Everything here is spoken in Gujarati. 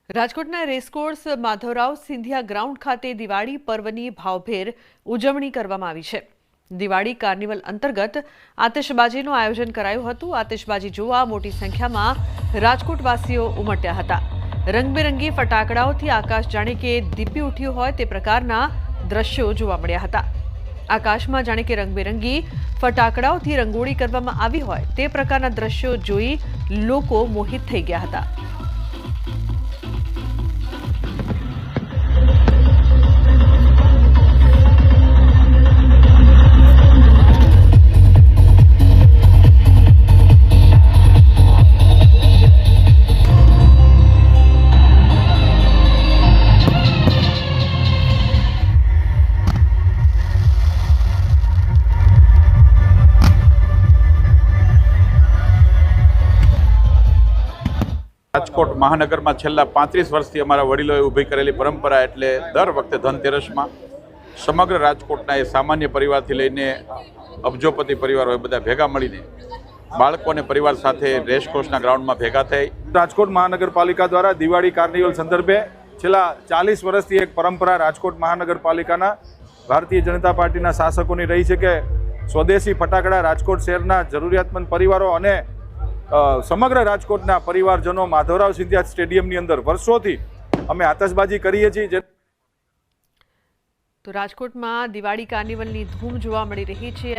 રાજકોટના રેસકોર્સ માધવરાવ સિંધિયા ગ્રાઉન્ડ ખાતે દિવાળી પર્વની ભાવભેર ઉજવણી કરવામાં આવી છે। દિવાળી કાર્નિવલ અંતર્ગત આતિશબાજીનું આયોજન કરાયું હતું। આતિશબાજી જોવા મોટી સંખ્યામાં રાજકોટવાસીઓ ઉમટ્યા હતા। રંગબેરંગી ફટાકડાઓથી આકાશ જાણે કે દીપી ઉઠ્યું હોય તે પ્રકારના દ્રશ્યો જોવા મળ્યા હતા। આકાશમાં જાણે કે રંગબેરંગી ફટાકડાઓથી રંગોળી કરવામાં આવી હોય તે પ્રકારના દ્રશ્યો જોઈ લોકો મોહિત થઈ ગયા હતા। રાજકોટ મહાનગરમાં છેલ્લા 35 વર્ષથી અમારા વડીલોએ ઊભી કરેલી પરંપરા એટલે દર વખતે ધનતેરસમાં સમગ્ર રાજકોટના એ સામાન્ય પરિવારથી લઈને અબજોપતિ પરિવાર હોય બધા ભેગા મળીને બાળકો અને પરિવાર સાથે રેસકોર્સના ગ્રાઉન્ડમાં ભેગા થઈ રાજકોટ મહાનગરપાલિકા દ્વારા દિવાળી કાર્નિવલ સંદર્ભે છેલ્લા 40 વર્ષથી એક પરંપરા રાજકોટ મહાનગરપાલિકાના ભારતીય જનતા પાર્ટીના શાસકોની રહી છે કે સ્વદેશી ફટાકડા રાજકોટ શહેરના જરૂરિયાતમંદ પરિવારો અને સમગ્ર રાજકોટના પરિવારજનો માધવરાવ સિંધિયા સ્ટેડિયમની અંદર વર્ષોથી અમે આતશબાજી કરીએ છીએ। તો રાજકોટમાં દિવાળી કાર્નિવલની ધૂમ જોવા મળી રહી છે।